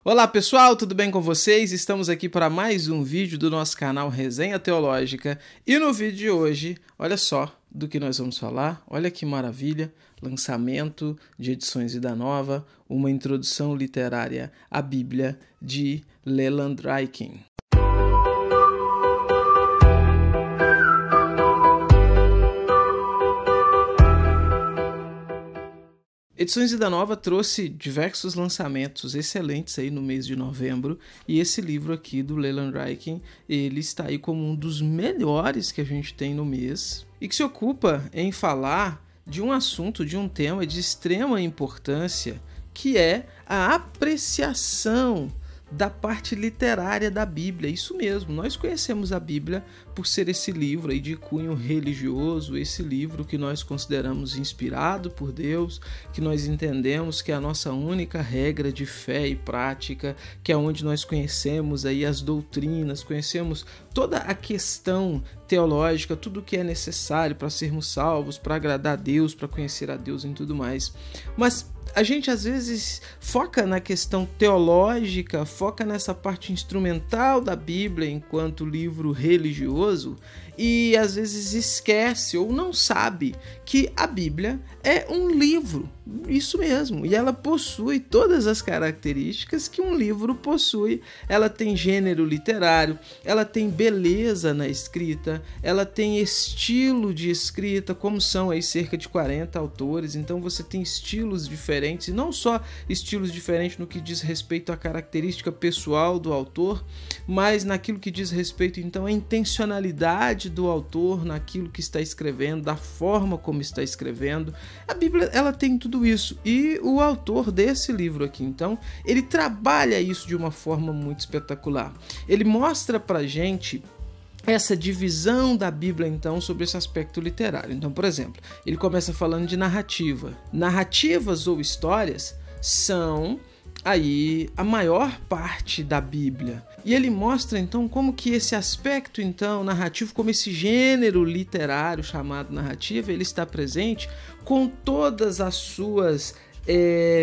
Olá pessoal, tudo bem com vocês? Estamos aqui para mais um vídeo do nosso canal Resenha Teológica e no vídeo de hoje, olha só do que nós vamos falar, olha que maravilha, lançamento de Edições Vida Nova, uma introdução literária à Bíblia de Leland Ryken. Edições Vida Nova trouxe diversos lançamentos excelentes aí no mês de novembro e esse livro aqui do Leland Ryken, ele está aí como um dos melhores que a gente tem no mês e que se ocupa em falar de um assunto, de um tema de extrema importância, que é a apreciação da parte literária da Bíblia. Isso mesmo, nós conhecemos a Bíblia por ser esse livro aí de cunho religioso, esse livro que nós consideramos inspirado por Deus, que nós entendemos que é a nossa única regra de fé e prática, que é onde nós conhecemos aí as doutrinas, conhecemos toda a questão teológica, tudo o que é necessário para sermos salvos, para agradar a Deus, para conhecer a Deus e tudo mais. Mas a gente às vezes foca na questão teológica, foca nessa parte instrumental da Bíblia enquanto livro religioso e às vezes esquece ou não sabe que a Bíblia é um livro, isso mesmo, e ela possui todas as características que um livro possui. Ela tem gênero literário, ela tem beleza na escrita, ela tem estilo de escrita, como são aí cerca de 40 autores, então você tem estilos diferentes, e não só estilos diferentes no que diz respeito à característica pessoal do autor, mas naquilo que diz respeito então à intencionalidade do autor naquilo que está escrevendo, da forma como está escrevendo. A Bíblia, ela tem tudo isso, e o autor desse livro aqui, então, ele trabalha isso de uma forma muito espetacular. Ele mostra pra gente essa divisão da Bíblia, então, sobre esse aspecto literário. Então, por exemplo, ele começa falando de narrativa. Narrativas ou histórias são aí a maior parte da Bíblia. E ele mostra então como que esse aspecto então narrativo, como esse gênero literário chamado narrativa, ele está presente com todas as suas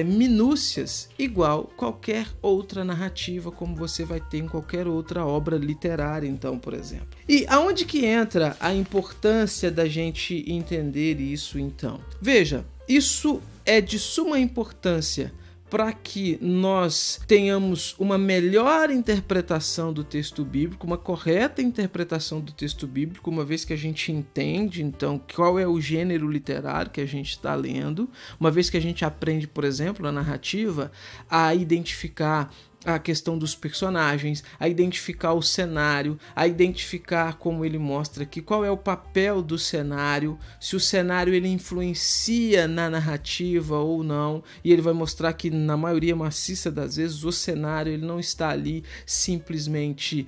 minúcias, igual qualquer outra narrativa, como você vai ter em qualquer outra obra literária, então, por exemplo. E aonde que entra a importância da gente entender isso, então? Veja, isso é de suma importância para que nós tenhamos uma melhor interpretação do texto bíblico, uma correta interpretação do texto bíblico, uma vez que a gente entende, então, qual é o gênero literário que a gente está lendo, uma vez que a gente aprende, por exemplo, a narrativa, a identificar a questão dos personagens, a identificar o cenário, a identificar, como ele mostra aqui, qual é o papel do cenário, se o cenário ele influencia na narrativa ou não, e ele vai mostrar que na maioria maciça das vezes o cenário ele não está ali simplesmente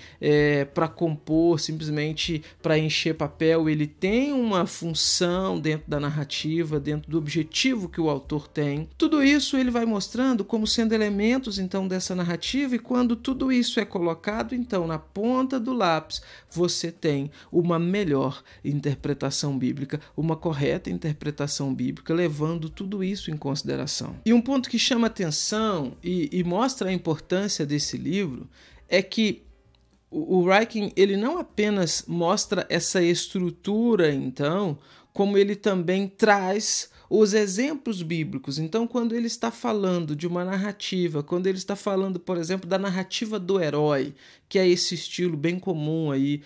para compor, simplesmente para encher papel, ele tem uma função dentro da narrativa, dentro do objetivo que o autor tem. Tudo isso ele vai mostrando como sendo elementos então dessa narrativa, e quando tudo isso é colocado, então, na ponta do lápis, você tem uma melhor interpretação bíblica, uma correta interpretação bíblica, levando tudo isso em consideração. E um ponto que chama atenção e mostra a importância desse livro é que o Ryken, ele não apenas mostra essa estrutura, então, como ele também traz os exemplos bíblicos. Então, quando ele está falando de uma narrativa, quando ele está falando, por exemplo, da narrativa do herói, que é esse estilo bem comum aí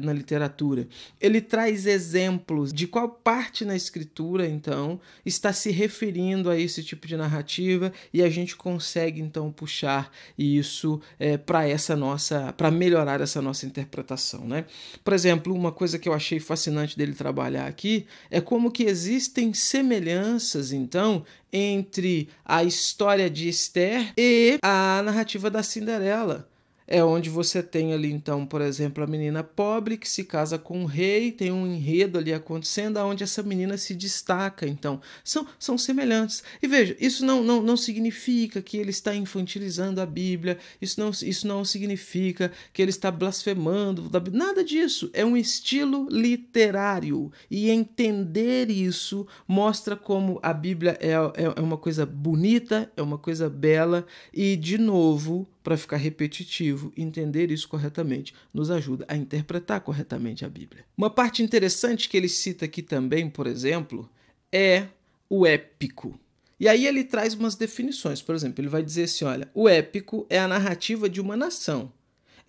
na literatura, ele traz exemplos de qual parte na escritura, então, está se referindo a esse tipo de narrativa, e a gente consegue, então, puxar isso para melhorar essa nossa interpretação, né? Por exemplo, uma coisa que eu achei fascinante dele trabalhar aqui é como que existem semelhanças, então, entre a história de Esther e a narrativa da Cinderela. é onde você tem ali, então, por exemplo, a menina pobre que se casa com um rei, tem um enredo ali acontecendo, onde essa menina se destaca. Então, são semelhantes. E veja, isso não significa que ele está infantilizando a Bíblia, isso não significa que ele está blasfemando, nada disso. É um estilo literário. E entender isso mostra como a Bíblia é uma coisa bonita, é uma coisa bela, e, de novo, para ficar repetitivo, entender isso corretamente nos ajuda a interpretar corretamente a Bíblia. Uma parte interessante que ele cita aqui também, por exemplo, é o épico. E aí ele traz umas definições. Por exemplo, ele vai dizer assim, olha, o épico é a narrativa de uma nação.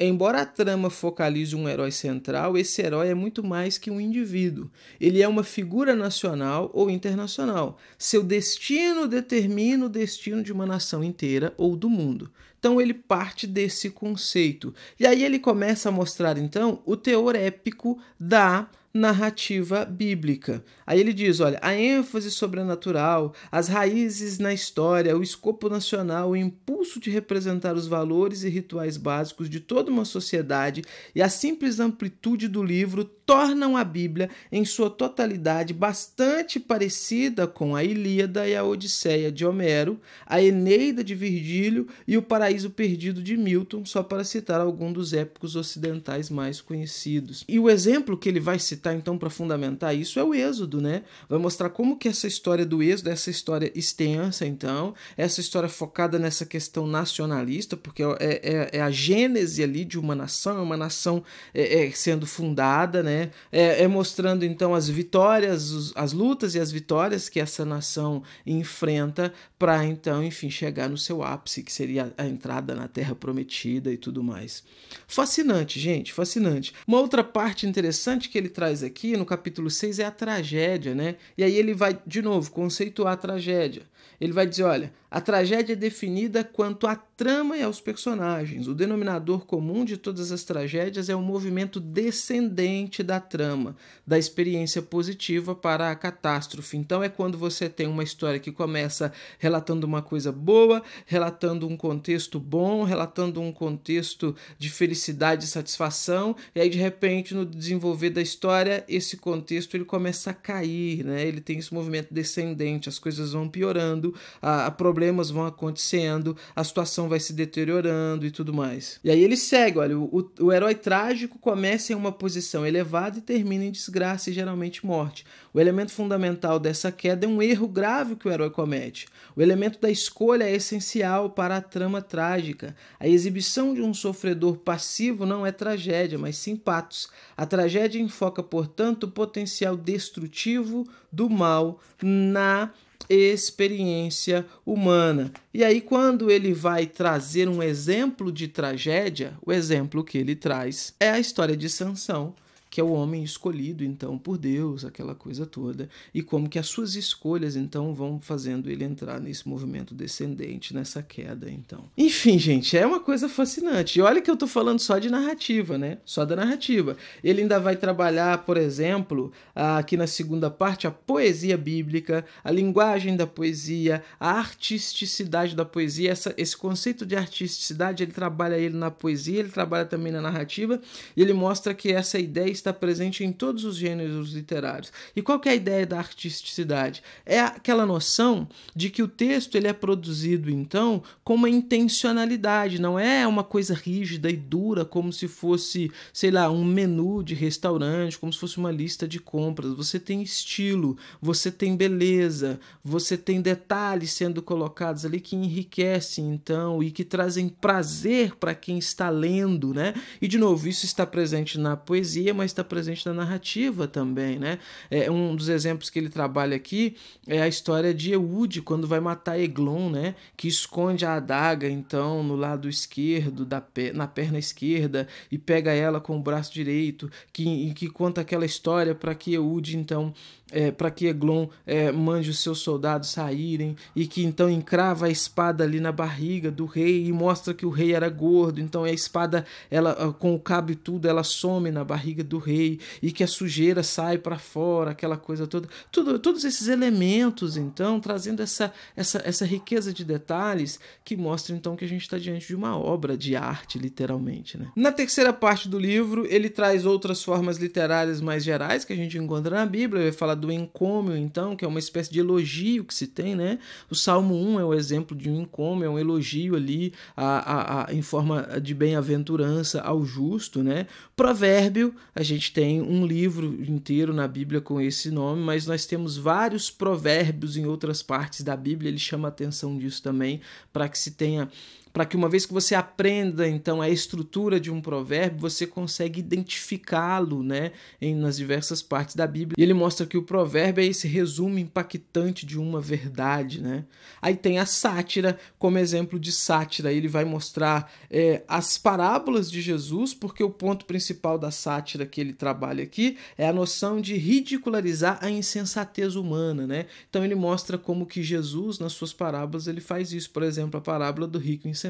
Embora a trama focalize um herói central, esse herói é muito mais que um indivíduo. Ele é uma figura nacional ou internacional. Seu destino determina o destino de uma nação inteira ou do mundo. Então ele parte desse conceito. E aí ele começa a mostrar, então, o teor épico da narrativa bíblica. Aí ele diz, olha, a ênfase sobrenatural, as raízes na história, o escopo nacional, o impulso de representar os valores e rituais básicos de toda uma sociedade e a simples amplitude do livro tornam a Bíblia, em sua totalidade, bastante parecida com a Ilíada e a Odisseia de Homero, a Eneida de Virgílio e o Paraíso Perdido de Milton, só para citar alguns dos épicos ocidentais mais conhecidos. E o exemplo que ele vai citar, então, para fundamentar isso é o Êxodo, né? Vai mostrar como que essa história do Êxodo, essa história extensa, então, essa história focada nessa questão nacionalista, porque é a gênese ali de uma nação sendo fundada, né? Mostrando então as vitórias, as lutas e as vitórias que essa nação enfrenta para então, enfim, chegar no seu ápice, que seria a entrada na Terra Prometida e tudo mais. Fascinante, gente, fascinante. Uma outra parte interessante que ele traz aqui no capítulo 6 é a tragédia, né? E aí ele vai, de novo, conceituar a tragédia. Ele vai dizer, olha, a tragédia é definida quanto à trama e aos personagens. O denominador comum de todas as tragédias é o movimento descendente da trama, da experiência positiva para a catástrofe. Então é quando você tem uma história que começa relatando uma coisa boa, relatando um contexto bom, relatando um contexto de felicidade e satisfação, e aí de repente no desenvolver da história, esse contexto ele começa a cair, né? Ele tem esse movimento descendente, as coisas vão piorando, problemas vão acontecendo, a situação vai se deteriorando e tudo mais. E aí ele segue, olha, o herói trágico começa em uma posição elevada e termina em desgraça e geralmente morte. O elemento fundamental dessa queda é um erro grave que o herói comete. O elemento da escolha é essencial para a trama trágica. A exibição de um sofredor passivo não é tragédia, mas sim patos. A tragédia enfoca, portanto, o potencial destrutivo do mal na experiência humana. E aí, quando ele vai trazer um exemplo de tragédia, o exemplo que ele traz é a história de Sansão, que é o homem escolhido, então, por Deus, aquela coisa toda, e como que as suas escolhas, então, vão fazendo ele entrar nesse movimento descendente, nessa queda, então. Enfim, gente, é uma coisa fascinante. E olha que eu tô falando só de narrativa, né? Só da narrativa. Ele ainda vai trabalhar, por exemplo, aqui na segunda parte, a poesia bíblica, a linguagem da poesia, a artisticidade da poesia. Esse conceito de artisticidade, ele trabalha ele na poesia, ele trabalha também na narrativa, e ele mostra que essa ideia está presente em todos os gêneros literários. E qual que é a ideia da artisticidade? É aquela noção de que o texto ele é produzido, então, com uma intencionalidade, não é uma coisa rígida e dura, como se fosse, sei lá, um menu de restaurante, como se fosse uma lista de compras. Você tem estilo, você tem beleza, você tem detalhes sendo colocados ali que enriquecem, então, e que trazem prazer para quem está lendo, né? E, de novo, isso está presente na poesia, mas está presente na narrativa também, né? Um dos exemplos que ele trabalha aqui é a história de Eude, quando vai matar Eglon, né? Que esconde a adaga, então, no lado esquerdo, na perna esquerda, e pega ela com o braço direito, que conta aquela história para que Eude, então, para que Eglon mande os seus soldados saírem, e que então encrava a espada ali na barriga do rei e mostra que o rei era gordo, então a espada, ela com o cabo e tudo, ela some na barriga do do rei e que a sujeira sai para fora, aquela coisa toda. Todos esses elementos, então, trazendo essa riqueza de detalhes que mostra, então, que a gente está diante de uma obra de arte, literalmente, né? Na terceira parte do livro, ele traz outras formas literárias mais gerais que a gente encontra na Bíblia. Ele vai falar do encômio, então, que é uma espécie de elogio que se tem, né? O Salmo 1 é o exemplo de um encômio, é um elogio ali em forma de bem-aventurança ao justo, né? Provérbio, a gente tem um livro inteiro na Bíblia com esse nome, mas nós temos vários provérbios em outras partes da Bíblia. Ele chama a atenção disso também, para que uma vez que você aprenda, então, a estrutura de um provérbio, você consegue identificá-lo, né, nas diversas partes da Bíblia. E ele mostra que o provérbio é esse resumo impactante de uma verdade, né? Aí tem a sátira, como exemplo de sátira. Ele vai mostrar as parábolas de Jesus, porque o ponto principal da sátira que ele trabalha aqui é a noção de ridicularizar a insensatez humana, né? Então ele mostra como que Jesus, nas suas parábolas, ele faz isso. Por exemplo, a parábola do rico insensato,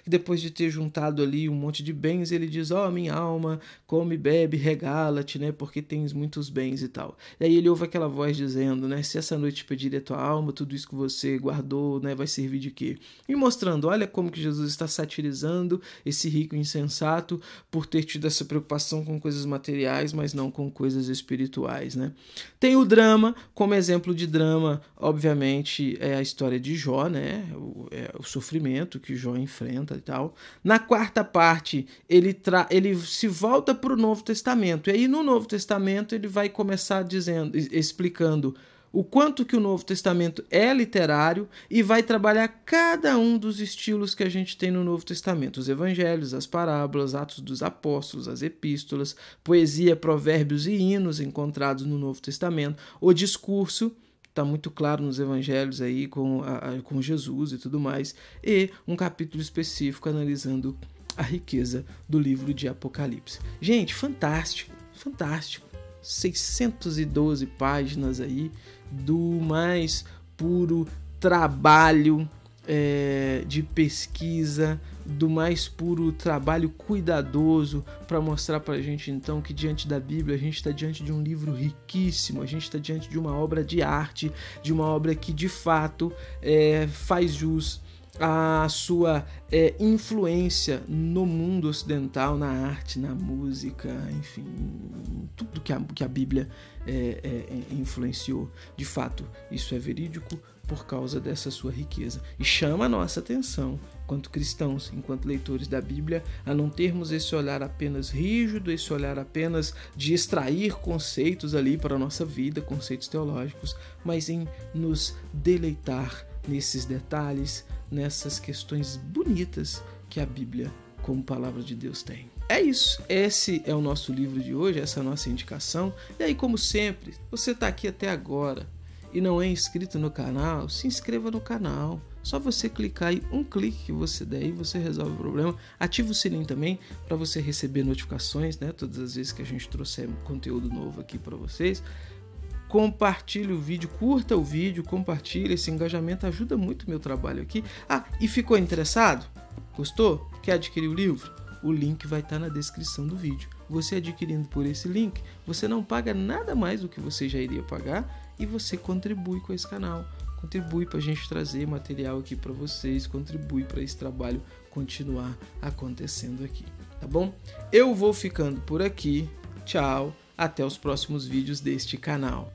que depois de ter juntado ali um monte de bens, ele diz: ó, minha alma, come, bebe, regala-te, né, porque tens muitos bens e tal. E aí ele ouve aquela voz dizendo, né, se essa noite pedir a tua alma, tudo isso que você guardou, né, vai servir de quê? E mostrando, olha como que Jesus está satirizando esse rico insensato por ter tido essa preocupação com coisas materiais, mas não com coisas espirituais, né? Tem o drama, como exemplo de drama, obviamente, é a história de Jó, né, o sofrimento que Jó enfrenta e tal. Na quarta parte, ele se volta para o Novo Testamento. E aí, no Novo Testamento, ele vai começar explicando o quanto que o Novo Testamento é literário e vai trabalhar cada um dos estilos que a gente tem no Novo Testamento. Os evangelhos, as parábolas, Atos dos Apóstolos, as epístolas, poesia, provérbios e hinos encontrados no Novo Testamento, o discurso, está muito claro nos evangelhos aí com Jesus e tudo mais, e um capítulo específico analisando a riqueza do livro de Apocalipse. Gente, fantástico, fantástico. 612 páginas aí do mais puro trabalho de pesquisa, do mais puro trabalho cuidadoso para mostrar para a gente, então, que diante da Bíblia a gente está diante de um livro riquíssimo, a gente está diante de uma obra de arte, de uma obra que de fato faz jus à sua influência no mundo ocidental, na arte, na música, enfim, tudo que a Bíblia influenciou. De fato, isso é verídico por causa dessa sua riqueza. E chama a nossa atenção, enquanto cristãos, enquanto leitores da Bíblia, a não termos esse olhar apenas rígido, esse olhar apenas de extrair conceitos ali para a nossa vida, conceitos teológicos, mas em nos deleitar nesses detalhes, nessas questões bonitas que a Bíblia, como palavra de Deus, tem. É isso, esse é o nosso livro de hoje, essa é a nossa indicação. E aí, como sempre, você está aqui até agora e não é inscrito no canal, se inscreva no canal. Só você clicar aí, um clique que você der aí, você resolve o problema. Ativa o sininho também para você receber notificações, né? Todas as vezes que a gente trouxer conteúdo novo aqui para vocês. Compartilhe o vídeo, curta o vídeo, compartilhe. Esse engajamento ajuda muito o meu trabalho aqui. E ficou interessado? Gostou? Quer adquirir o livro? O link vai estar na descrição do vídeo. Você adquirindo por esse link, você não paga nada mais do que você já iria pagar e você contribui com esse canal. Contribui para a gente trazer material aqui para vocês, contribui para esse trabalho continuar acontecendo aqui, tá bom? Eu vou ficando por aqui. Tchau, até os próximos vídeos deste canal.